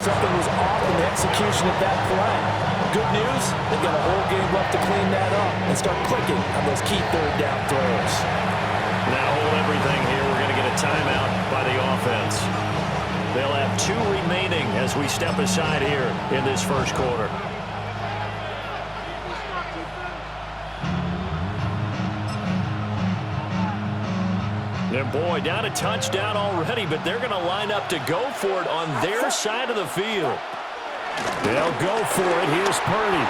Something was off in the execution of that play. Good news, they've got a whole game left to clean that up and start clicking on those key third down throws. Now hold everything here. We're going to get a timeout by the offense. They'll have 2 remaining as we step aside here in this first quarter. And boy, down a touchdown already, but they're going to line up to go for it on their side of the field. They'll go for it. Here's Purdy.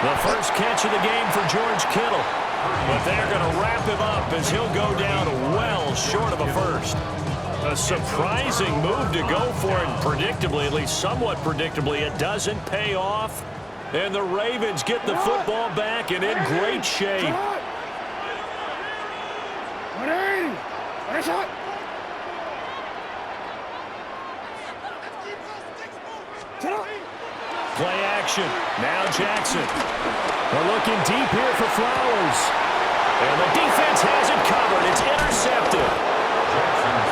The first catch of the game for George Kittle. But they're going to wrap him up as he'll go down well short of a first. A surprising move to go for it, predictably, at least somewhat predictably. It doesn't pay off. And the Ravens get the football back and in great shape. Play action. Now Jackson. They're looking deep here for Flowers. And the defense has it covered. It's intercepted.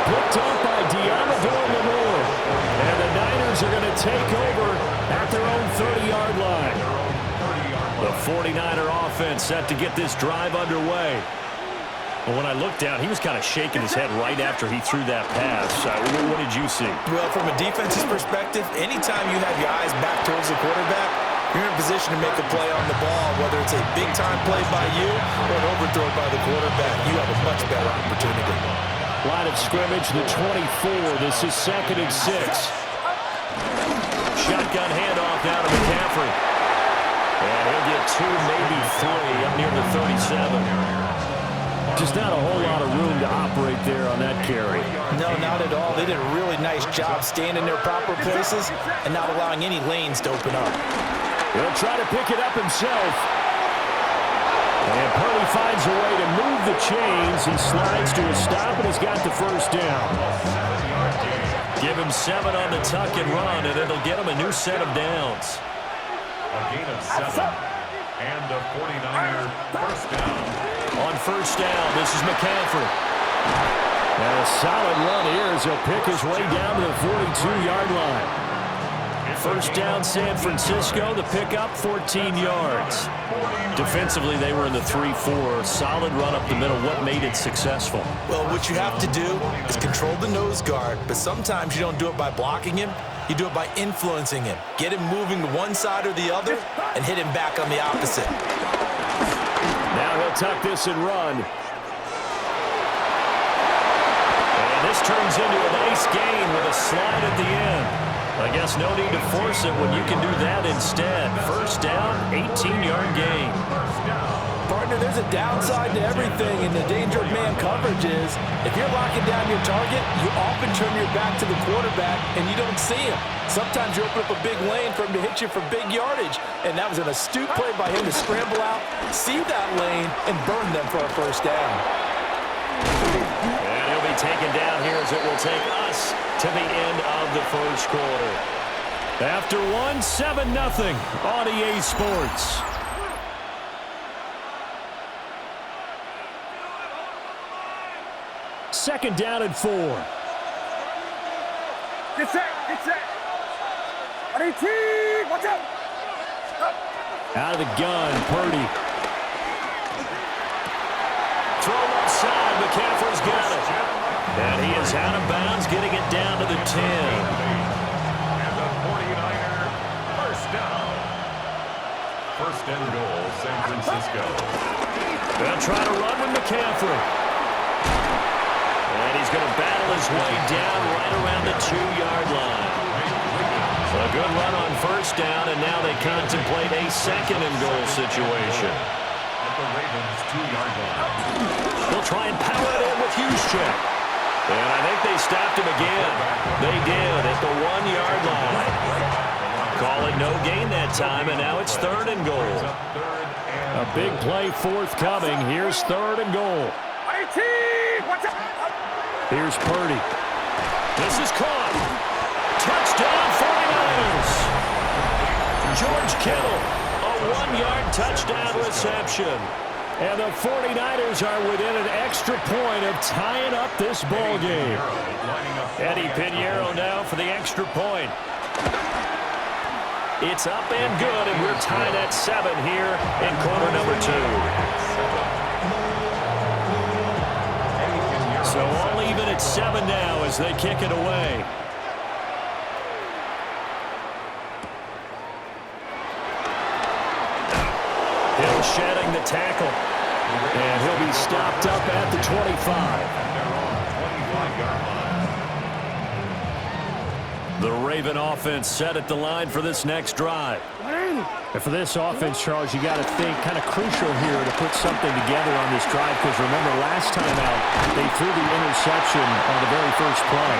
Picked up by Deommodore Lenoir. And the Niners are going to take over at their own 30-yard line. The 49er offense set to get this drive underway. But when I looked down, he was kind of shaking his head right after he threw that pass. What did you see? Well, from a defense's perspective, anytime you have your eyes back towards the quarterback, you're in a position to make a play on the ball, whether it's a big-time play by you or an overthrow by the quarterback. You have a much better opportunity. Line of scrimmage, the 24. This is 2nd and 6. Shotgun handoff now to McCaffrey. And he'll get 2, maybe 3 up near the 37. Just not a whole lot of room to operate there on that carry. No, not at all. They did a really nice job staying in their proper places and not allowing any lanes to open up. He'll try to pick it up himself. And Purdy finds a way to move the chains. He slides to a stop and has got the first down. Give him 7 on the tuck and run, and it'll get him a new set of downs. A gain of 7 and a 49er first down. On first down, this is McCaffrey. And a solid run here as he'll pick his way down to the 42-yard line. First down, San Francisco. The pickup, 14 yards. Defensively, they were in the 3-4. Solid run up the middle. What made it successful? Well, what you have to do is control the nose guard, but sometimes you don't do it by blocking him. You do it by influencing him. Get him moving to one side or the other and hit him back on the opposite. Now he'll tuck this and run. And this turns into a nice gain with a slide at the end. I guess no need to force it when you can do that instead. First down, 18-yard gain. Partner, there's a downside to everything, and the danger of man coverage is if you're locking down your target, you often turn your back to the quarterback and you don't see him. Sometimes you open up a big lane for him to hit you for big yardage, and that was an astute play by him to scramble out, see that lane, and burn them for a first down. And he'll be taken down here as it will take us to the end of the first quarter. After 7-0 on EA Sports. Second down and 4. Get set, get set. Watch out. Out of the gun, Purdy. Throw left side, McCaffrey's got it. And he is out of bounds, getting it down to the 10. And the 49er first down. First and goal, San Francisco. They'll try to run with McCaffrey. And he's going to battle his way down right around the 2-yard line. So a good run on first down, and now they contemplate a second and goal situation. At the Ravens' 2-yard line. They'll try and power it in with Juszczyk. And I think they stopped him again. They did at the 1-yard line. Call it no gain that time, and now it's third and goal. A big play forthcoming. Here's third and goal. Here's Purdy. This is caught. Touchdown 49ers. George Kittle, a 1-yard touchdown reception. And the 49ers are within an extra point of tying up this ball game. Eddie Pinheiro now for the extra point. It's up and good, and we're tied at 7 here in quarter number 2. So all even at 7 now as they kick it away. Hill shedding the tackle. And he'll be stopped up at the 25. The Raven offense set at the line for this next drive. And for this offense, Charles, you got to think kind of crucial here to put something together on this drive, because remember last time out they threw the interception on the very first play.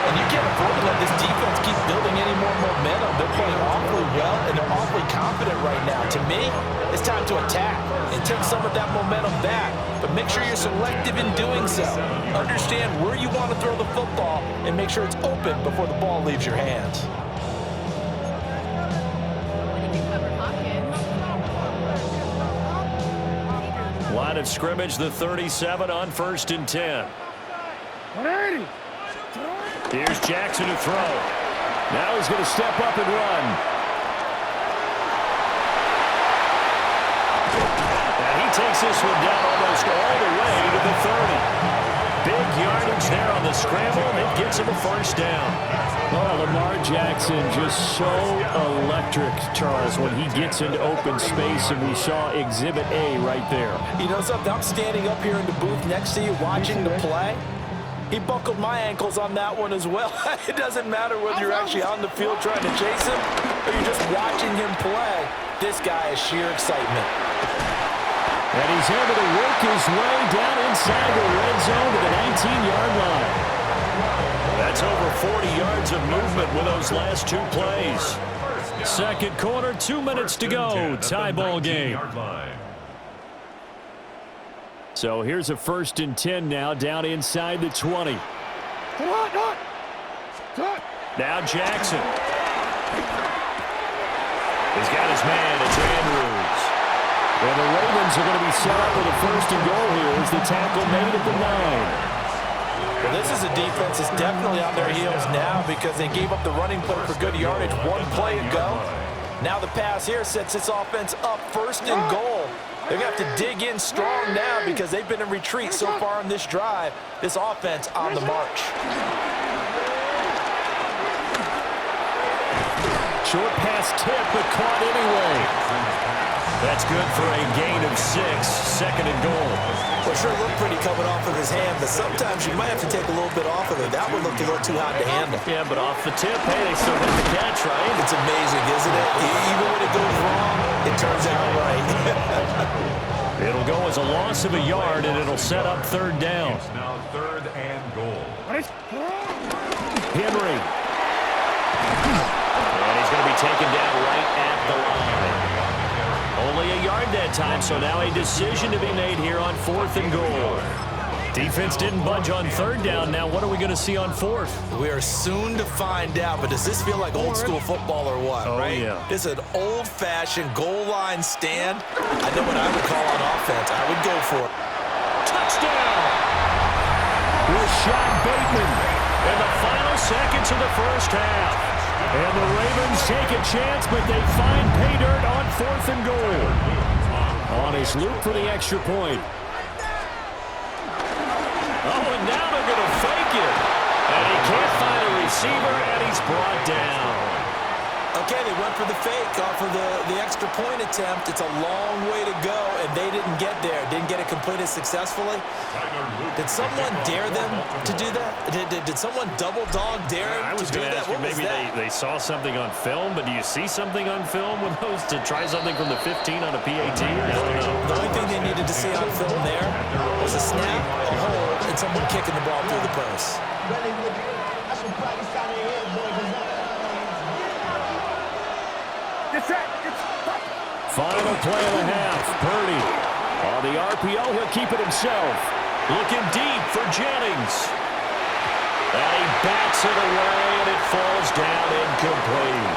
And you can't afford to let this defense keep building any more momentum. They're playing awfully well, and they're awfully confident right now. To me, it's time to attack and take some of that momentum back. But make sure you're selective in doing so. Understand where you want to throw the football and make sure it's open before the ball leaves your hands. Line of scrimmage, the 37 on 1st and 10. 180. Here's Jackson to throw. Now he's going to step up and run. And he takes this one down almost all the way to the 30. Big yardage there on the scramble, and it gets him a first down. Oh, Lamar Jackson just so electric, Charles, when he gets into open space, and we saw Exhibit A right there. You know something? I'm standing up here in the booth next to you watching the play. He buckled my ankles on that one as well. It doesn't matter whether you're actually on the field trying to chase him or you're just watching him play. This guy is sheer excitement. And he's able to work his way down inside the red zone to the 19-yard line. That's over 40 yards of movement with those last 2 plays. Second quarter, 2 minutes to go. Tie ball game. So here's a 1st and 10 now, down inside the 20. Now Jackson. He's got his man. It's Andrews. And the Ravens are going to be set up with a 1st and goal here as the tackle made at the 9. Well, this is a defense that's definitely on their heels now because they gave up the running play for good yardage 1 play ago. Now the pass here sets this offense up 1st and goal. They're going to have to dig in strong now because they've been in retreat so far on this drive. This offense on the march. Short pass tip, but caught anyway. That's good for a gain of 6, 2nd and goal. Well, sure looked pretty coming off of his hand, but sometimes you might have to take a little bit off of it. That one looked a little too hot to handle. Yeah, but off the tip, hey, they still hit the catch, right? It's amazing, isn't it? Even when it goes wrong, it turns out right. It'll go as a loss of a yard, and it'll set up 3rd down. It's now 3rd and goal. Henry. And he's going to be taken down right at the line. Only a yard that time, so now a decision to be made here on 4th and goal. Defense didn't budge on 3rd down. Now what are we going to see on 4th? We are soon to find out, but does this feel like old school football or what, right? Yeah. This is an old-fashioned goal line stand. I know what I would call on offense. I would go for it. Touchdown! Rashad Bateman. In the final seconds of the first half. And the Ravens take a chance, but they find pay dirt on 4th and goal. On his loop for the extra point. Oh, and now they're going to fake it. And he can't find a receiver, and he's brought down. Okay, they went for the fake off of the extra point attempt. It's a long way to go, and they didn't get there. Didn't get it completed successfully. Did someone dare them to do that? Did someone double dog dare them to do that? What was that? They saw something on film, but do you see something on film with those to try something from the 15 on a PAT? I don't know. The only thing they needed to see on film there was a snap, a hold, and someone kicking the ball through the post. Final play of the half. Purdy. On the RPO, he'll keep it himself. Looking deep for Jennings. And he bats it away, and it falls down incomplete.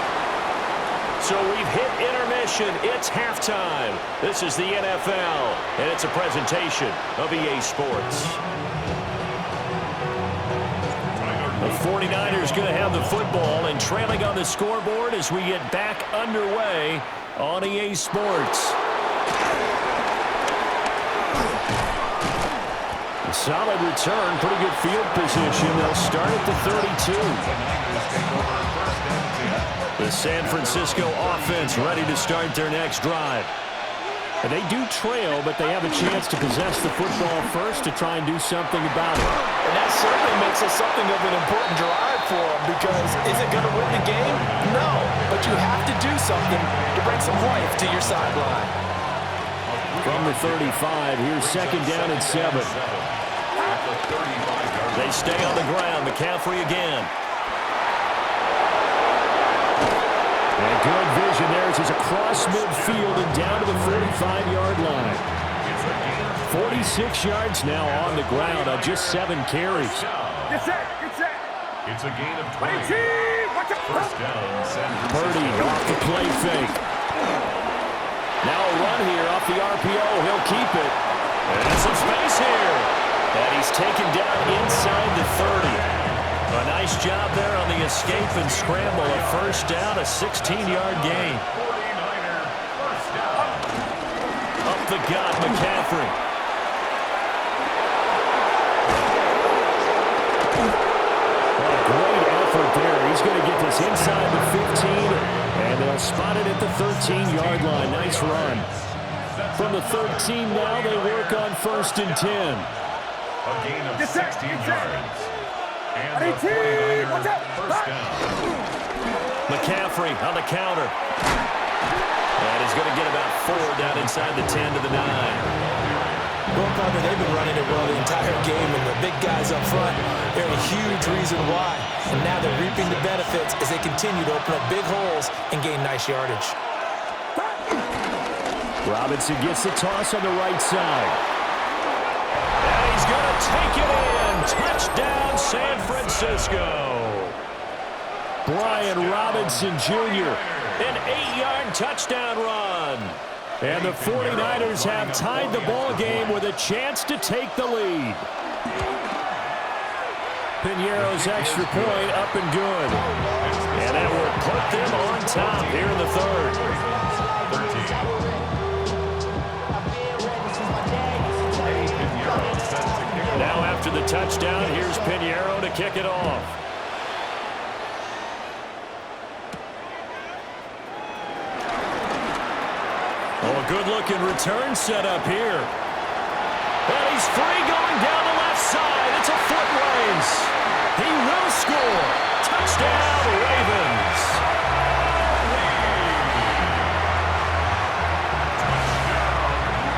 So we've hit intermission. It's halftime. This is the NFL, and it's a presentation of EA Sports. A 49ers going to have the football and trailing on the scoreboard as we get back underway on EA Sports. A solid return, pretty good field position. They'll start at the 32. The San Francisco offense ready to start their next drive. And they do trail, but they have a chance to possess the football first to try and do something about it. And that certainly makes it something of an important drive for them, because is it going to win the game? No, but you have to do something to bring some life to your sideline. From the 35, here's second down and 7. They stay on the ground. McCaffrey again. And good vision there as he's across midfield and down to the 45-yard line. 46 yards now on the ground on just 7 carries. It's a gain of 20. First down, San Francisco. Purdy off the play fake. Now a run here off the RPO. He'll keep it. And some space here. And he's taken down inside the 30. A nice job there on the escape and scramble. A first down, a 16-yard gain. 49er first down. Up the gut, McCaffrey. What a great effort there. He's going to get this inside the 15, and they'll spot it at the 13-yard line. Nice run. From the 13 now, they work on first and 10. A gain of 16 yards. And the 49er first down. McCaffrey on the counter. And he's going to get about 4 down inside the 10 to the 9. Well, partner, they've been running it well the entire game, and the big guys up front, they're a huge reason why. And now they're reaping the benefits as they continue to open up big holes and gain nice yardage. Robinson gets the toss on the right side. And he's going to take it in. Touchdown, San Francisco. Brian Robinson Jr. An 8-yard touchdown run. And the 49ers have tied the ball game with a chance to take the lead. Piñeiro's extra point up and good. And that will put them on top here in the third. Now after the touchdown, here's Piñeiro to kick it off. Oh, a good-looking return set up here. And he's free going down the left side. It's a foot race. He will score. Touchdown, Ravens.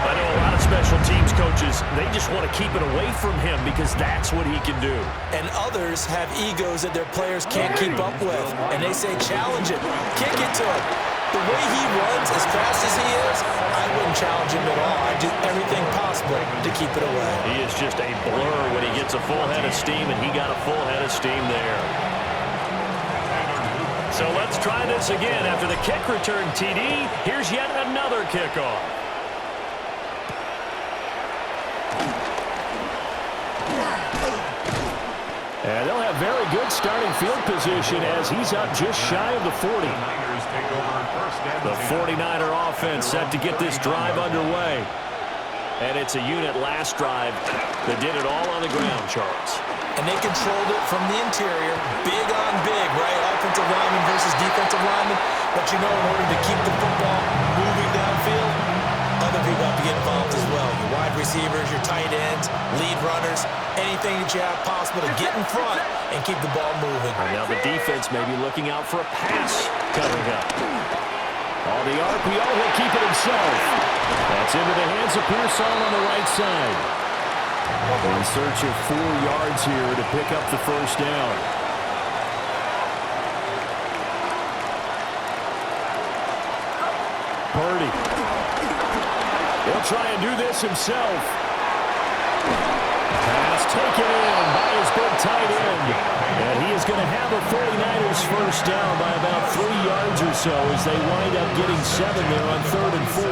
I know a lot of special teams coaches, they just want to keep it away from him because that's what he can do. And others have egos that their players can't keep up with. And they say, challenge it. Kick it to him. The way he runs, as fast as he is, I wouldn't challenge him at all. I'd do everything possible to keep it away. He is just a blur when he gets a full head of steam, and he got a full head of steam there. So let's try this again. After the kick return TD, here's yet another kickoff. And they'll have very good starting field position as he's up just shy of the 40. The 49er offense set to get this drive underway. And it's a unit last drive that did it all on the ground, Charles. And they controlled it from the interior, big on big, right? Offensive lineman versus defensive lineman. But you know, in order to keep the football moving downfield, other people have to get involved as well. Your wide receivers, your tight ends, lead runners, anything that you have possible to get in front and keep the ball moving. And now the defense may be looking out for a pass coming up. On the RPO, he'll keep it himself. That's into the hands of Pearsall on the right side. In search of 4 yards here to pick up the first down. Purdy. He'll try and do this himself. Pass taken in by his big tight end. And he is going to have a 49ers first down by about 3 yards or so as they wind up getting 7 there on 3rd and 4.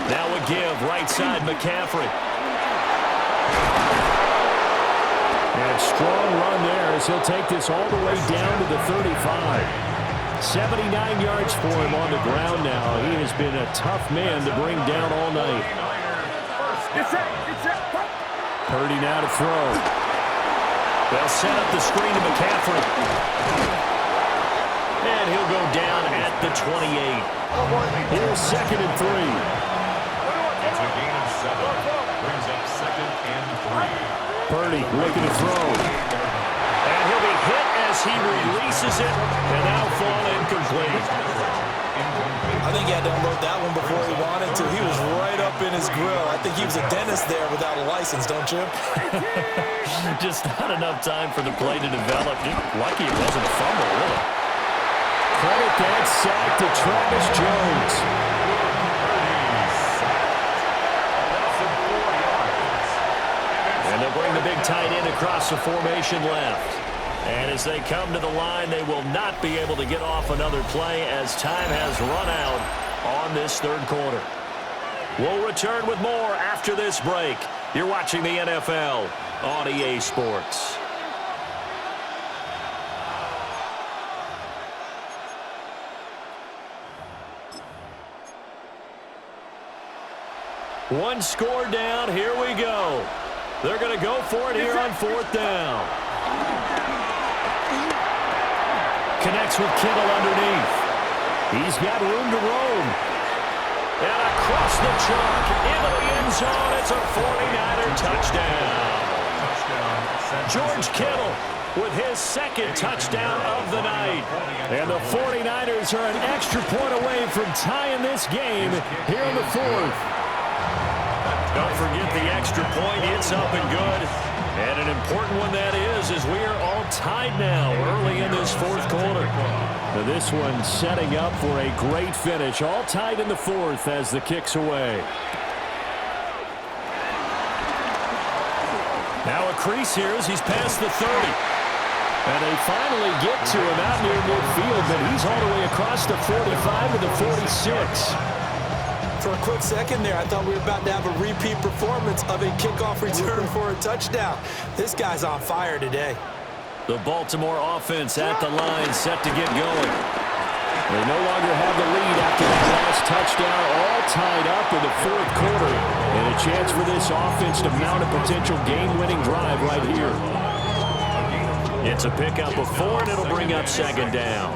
Now a give. Right side, McCaffrey. And strong run there as he'll take this all the way down to the 35. 79 yards for him on the ground now. He has been a tough man to bring down all night. Purdy now to throw. They'll set up the screen to McCaffrey. And he'll go down at the 28. Here's 2nd and 3. It's a gain of 7. Brings up 2nd and 3. Purdy looking to throw. And he'll be hit as he releases it. And now fall incomplete. I think he had to unload that one before he wanted to. He was right up in his grill. I think he was a dentist there without a license, don't you? Just not enough time for the play to develop. Lucky it wasn't a fumble, really. Credit that sack to Travis Jones. And they'll bring the big tight end across the formation left. And as they come to the line, they will not be able to get off another play as time has run out on this third quarter. We'll return with more after this break. You're watching the NFL on EA Sports. One score down. Here we go. They're going to go for it here on 4th down. Connects with Kittle underneath. He's got room to roam. And across the chalk into the end zone. It's a 49er touchdown. George Kittle with his 2nd touchdown of the night. And the 49ers are an extra point away from tying this game here in the 4th. Don't forget the extra point. It's up and good. And an important one that is as we are all tied now early in this 4th quarter. Now this one setting up for a great finish. All tied in the 4th as the kick's away. Now a crease here as he's past the 30. And they finally get to him out near midfield, but he's all the way across the 45 to the 46. For a quick second there, I thought we were about to have a repeat performance of a kickoff return for a touchdown. This guy's on fire today. The Baltimore offense at the line, set to get going. They no longer have the lead after that last touchdown, all tied up in the 4th quarter. And a chance for this offense to mount a potential game-winning drive right here. It's a pickup of 4, and it'll bring up 2nd down.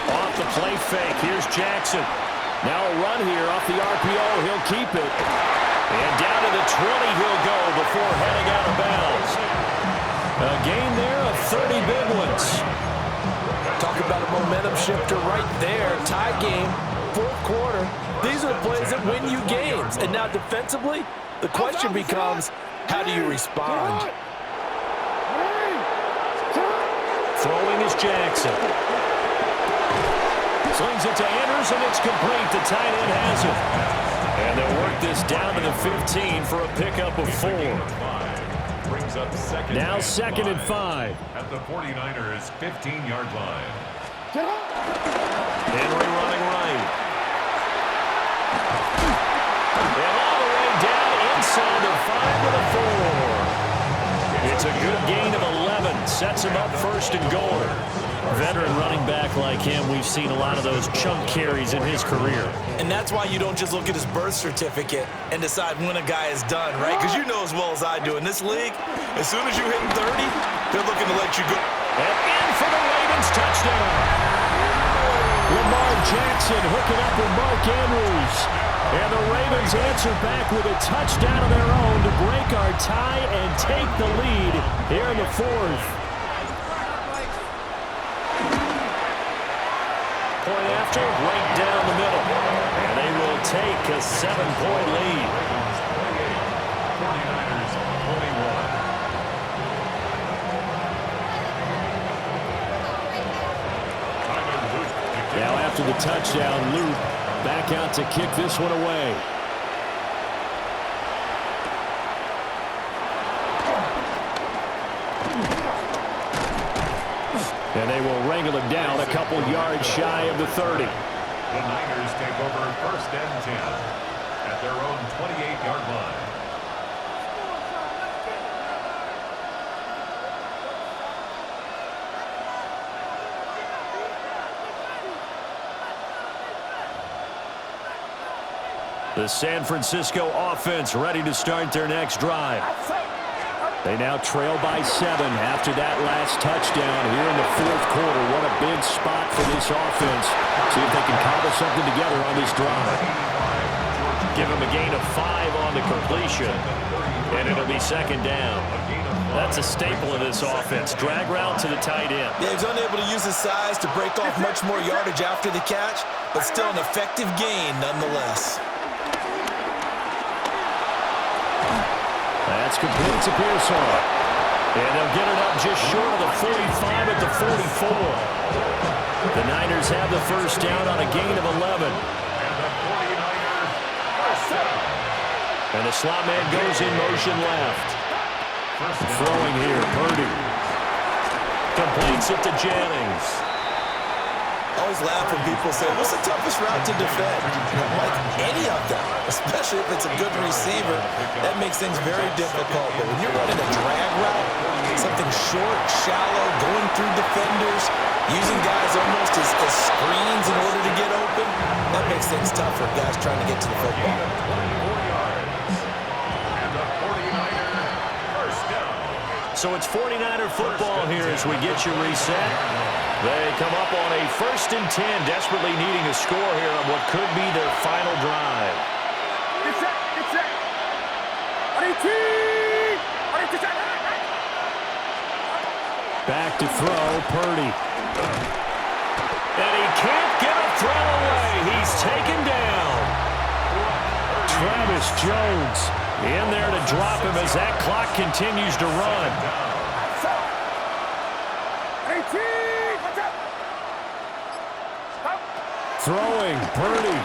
Off the play fake, here's Jackson. Now a run here off the RPO, he'll keep it. And down to the 20 he'll go before heading out of bounds. A gain there of 30 big ones. Talk about a momentum shifter right there. Tie game, 4th quarter. These are the plays that win you games. And now defensively, the question becomes, how do you respond? Throwing is Jackson. Slings it to Andrews, and it's complete. The tight end has it. And they'll work this down to the 15 for a pickup of 4. Brings up 2nd. Now 2nd and 5. At the 49ers' 15-yard line. Henry running right. And all the way down inside the 5 with a 4. It's a good gain of 11. Sets him up 1st and goal. Veteran running back like him, we've seen a lot of those chunk carries in his career. And that's why you don't just look at his birth certificate and decide when a guy is done, right? Because you know as well as I do, in this league, as soon as you hit 30, they're looking to let you go. And in for the Ravens touchdown. Lamar Jackson hooking up with Mark Andrews. And the Ravens answer back with a touchdown of their own to break our tie and take the lead here in the 4th. Point after, right down the middle. And they will take a 7-point lead. 49ers 21. Now after the touchdown, Luke back out to kick this one away. And they will wrangle him down a couple yards shy of the 30. The Niners take over 1st and 10 at their own 28-yard line. The San Francisco offense ready to start their next drive. They now trail by 7 after that last touchdown here in the 4th quarter. What a big spot for this offense. See if they can cobble something together on this drive. Give him a gain of 5 on the completion, and it'll be 2nd down. That's a staple of this offense. Drag route to the tight end. Yeah, he's unable to use his size to break off much more yardage after the catch, but still an effective gain nonetheless. That's complete to Pearson. And they'll get it up just short of the 45 at the 44. The Niners have the 1st down on a gain of 11. And the slot man goes in motion left. Throwing here, Purdy. Completes it to Jennings. Always laugh when people say, what's the toughest route to defend? Like any of them, especially if it's a good receiver, that makes things very difficult. But when you're running a drag route, something short, shallow, going through defenders, using guys almost as screens in order to get open, that makes things tough for guys trying to get to the football. So it's 49er football here as we get you reset. They come up on a 1st and 10, desperately needing a score here on what could be their final drive. Back to throw, Purdy. And he can't get a throw away. He's taken down. Travis Jones in there to drop him as that clock continues to run. Throwing, Purdy.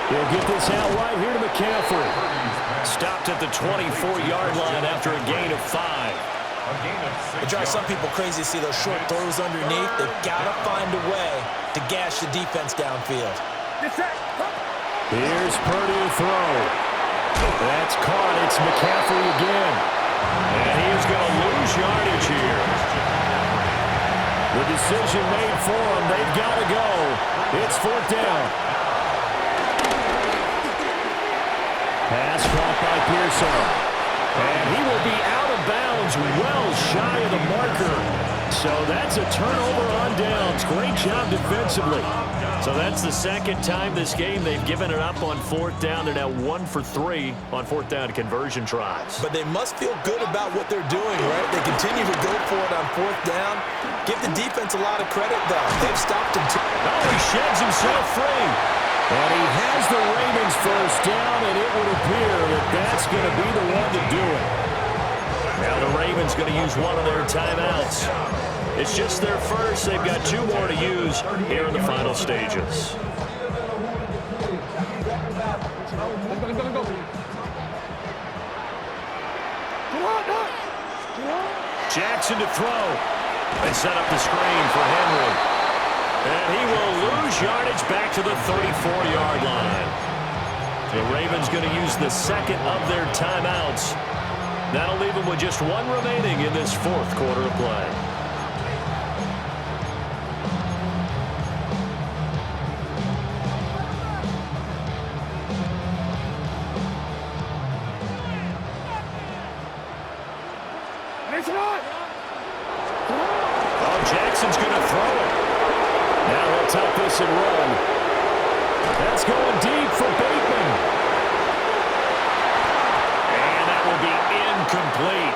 He'll get this out right here to McCaffrey. Stopped at the 24-yard line after a gain of 5. It drives some people crazy to see those short throws underneath. They've got to find a way to gash the defense downfield. Here's Purdy to throw. That's caught. It's McCaffrey again. And he is going to lose yardage here. The decision made for them. They've got to go. It's 4th down. Pass caught by Pearson. And he will be out of bounds well shy of the marker. So that's a turnover on downs. Great job defensively. So that's the 2nd time this game they've given it up on 4th down. They're now 1 for 3 on 4th down conversion tries. But they must feel good about what they're doing, right? They continue to go for it on 4th down. Give the defense a lot of credit, though. They've stopped him. Oh, he sheds himself free. And he has the Ravens 1st down, and it would appear that that's going to be the one to do it. Now the Ravens going to use one of their timeouts. It's just their first. They've got 2 more to use here in the final stages. Jackson to throw. They set up the screen for Henry. And he will lose yardage back to the 34-yard line. The Ravens going to use the 2nd of their timeouts. That'll leave them with just 1 remaining in this 4th quarter of play. Oh, Jackson's going to throw it. Now he'll tuck this and run. That's going deep for Bateman. And that will be incomplete.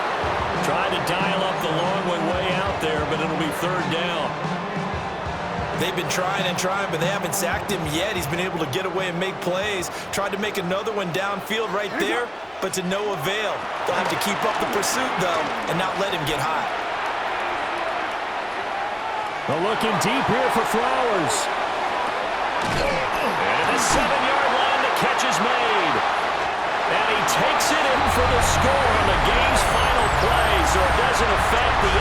Tried to dial up the long way out there, but it'll be 3rd down. They've been trying and trying, but they haven't sacked him yet. He's been able to get away and make plays. Tried to make another one downfield right there, but to no avail. They'll have to keep up the pursuit, though, and not let him get hot. They're looking deep here for Flowers. And at the 7-yard line, the catch is made. And he takes it in for the score on the game's final play, so it doesn't affect the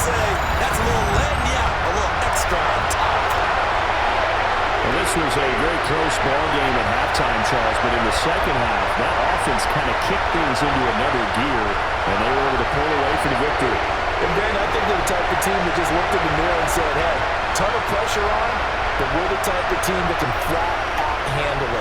say that's a little a little extra on top. Well, this was a very close ball game at halftime, Charles, but in the second half, that offense kind of kicked things into another gear, and they were able to pull away for the victory. And Ben, I think they're the type of team that just looked in the mirror and said, hey, ton of pressure on, but we're the type of team that can flat out handle it.